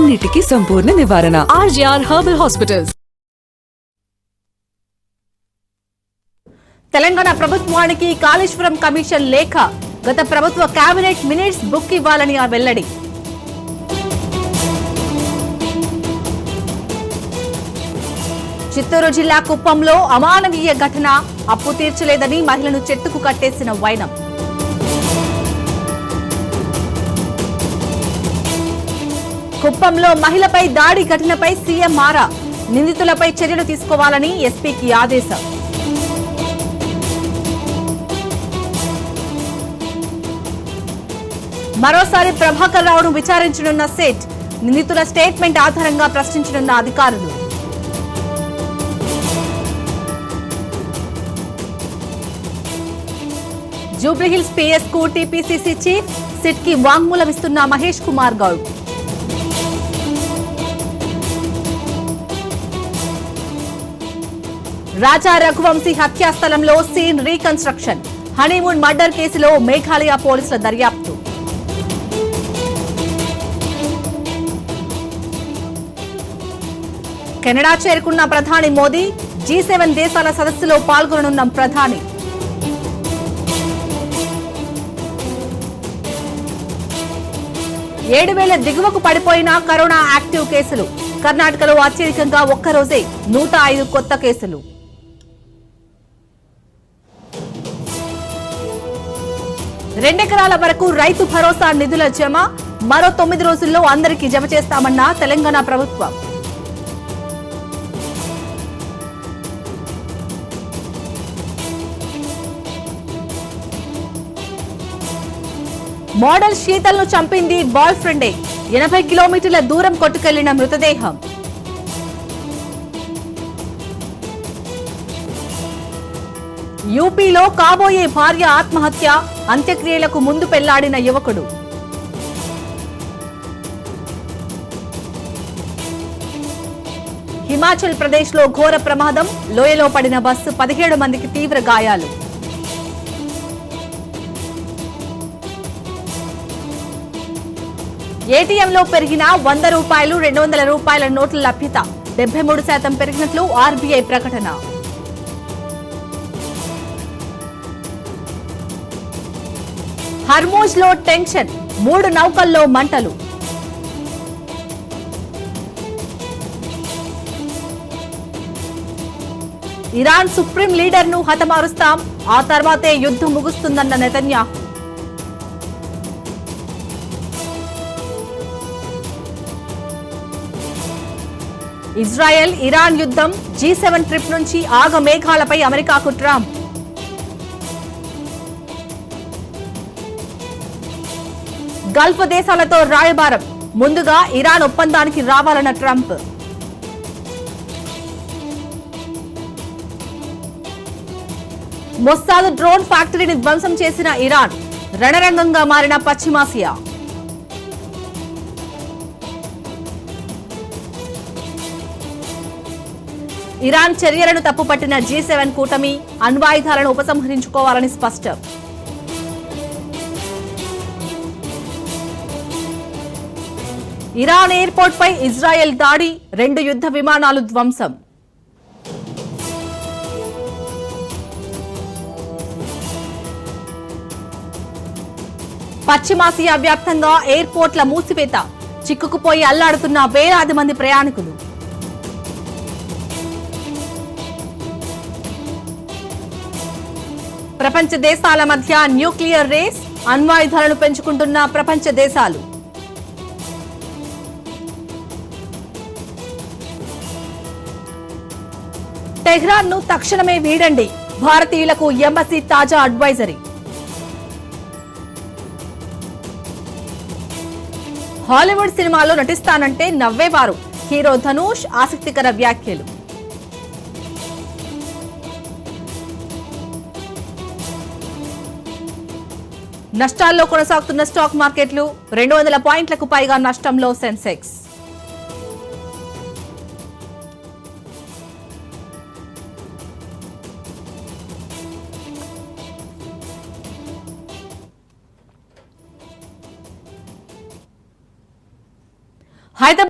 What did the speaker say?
అన్నిటికీ సంపూర్ణ నివారణ. RGR Herbal Hospitals. Telangana ప్రభుత్వానికి కాళేశ్వరం కమిషన్ లేఖ. గత ప్రభుత్వ కేబినెట్ మినిట్స్ బుక్ ఇవ్వాలని వెల్లడి. చిత్తూరు జిల్లా కుప్పంలో అమానవీయ ఘటన. అప్పు తీర్చలేదని మహిళను చెట్టుకు కట్టేసిన వైనం. కుప్పంలో మహిళపై దాడి ఘటనపై సీఎం ఆరా. నిందితులపై చర్యలు తీసుకోవాలని ఎస్పీకి ఆదేశం. మరోసారి ప్రభాకర్ రావును విచారించనున్న సెట్. నిందితుల స్టేట్మెంట్ ఆధారంగా ప్రశ్నించనున్న అధికారులు. జూబ్లీహిల్స్ పిఎస్ కు టీపీసీసీ చీఫ్ సిట్ కి వాంగ్మూలం ఇస్తున్న మహేష్ కుమార్ గౌడ్. రాజా రఘువంశీ హత్యాస్థలంలో సీన్ రీకన్స్ట్రక్షన్. హనీమూన్ మర్డర్ కేసులో మేఘాలయ పోలీసుల దర్యాప్తు. కెనడా చేరుకున్న ప్రధాని మోదీ. G7 దేశాల సదస్సులో పాల్గొననున్న ప్రధాని. ఏడు వేల దిగువకు పడిపోయిన కరోనా యాక్టివ్ కేసులు. కర్ణాటకలో అత్యధికంగా ఒక్కరోజే 105 కొత్త కేసులు. 2 ఎకరాల వరకు రైతు భరోసా నిధుల జమ. మరో 9 రోజుల్లో అందరికీ జమ చేస్తామన్న తెలంగాణ ప్రభుత్వం. మోడల్ శీతల్ను చంపింది బాయ్ ఫ్రెండే. 80 కిలోమీటర్ల దూరం కొట్టుకెళ్లిన మృతదేహం. యూపీలో కాబోయే భార్య ఆత్మహత్య. అంత్యక్రియలకు ముందు పెళ్లాడిన యువకుడు. హిమాచల్ ప్రదేశ్ లో ఘోర ప్రమాదం. లోయలో పడిన బస్సు 17 మందికి తీవ్ర గాయాలు. ఏటీఎంలో పెరిగిన 100 రూపాయలు 200 రూపాయల నోట్ల లభ్యత. 73% పెరిగినట్లు ఆర్బీఐ ప్రకటన. హర్మోజ్ లో టెన్షన్. 3 నౌకల్లో మంటలు. ఇరాన్ సుప్రీం లీడర్ ను హతమారుస్తాం. ఆ తర్వాతే యుద్ధం ముగుస్తుందన్న నెతన్యాహు. ఇజ్రాయెల్ ఇరాన్ యుద్ధం. G7 ట్రిప్ నుంచి ఆగమేఘాలపై అమెరికాకు ట్రంప్. గల్ఫ్ దేశాలతో రాయబారం. ముందుగా ఇరాన్ ఒప్పందానికి రావాలన్న ట్రంప్. మొస్సాద్ డ్రోన్ ఫ్యాక్టరీని ధ్వంసం చేసిన ఇరాన్. రణరంగంగా మారిన పశ్చిమాసియా. ఇరాన్ చర్యలను తప్పుపట్టిన G7 కూటమి. అణ్వాయుధాలను ఉపసంహరించుకోవాలని స్పష్టం. ఇరాన్ ఎయిర్పోర్ట్ పై ఇజ్రాయెల్ దాడి. 2 యుద్ధ విమానాలు ధ్వంసం. పశ్చిమాసియా వ్యాప్తంగా ఎయిర్పోర్ట్ల మూసివేత. చిక్కుకుపోయి అల్లాడుతున్న వేలాది మంది ప్రయాణికులు. ప్రపంచ దేశాల మధ్య న్యూక్లియర్ రేస్. అణ్వాయుధాలను పెంచుకుంటున్న ప్రపంచ దేశాలు. టెహ్రాన్ ను తక్షణమే వీడండి. భారతీయులకు ఎంబసీ తాజా అడ్వైజరీ. హాలీవుడ్ సినిమాలో నటిస్తానంటే నవ్వేవారు. హీరో ధనుష్ ఆసక్తికర వ్యాఖ్యలు. నష్టాల్లో కొనసాగుతున్న స్టాక్ మార్కెట్లు. 200 పాయింట్లకు పైగా నష్టంలో సెన్సెక్స్. హైదరాబాద్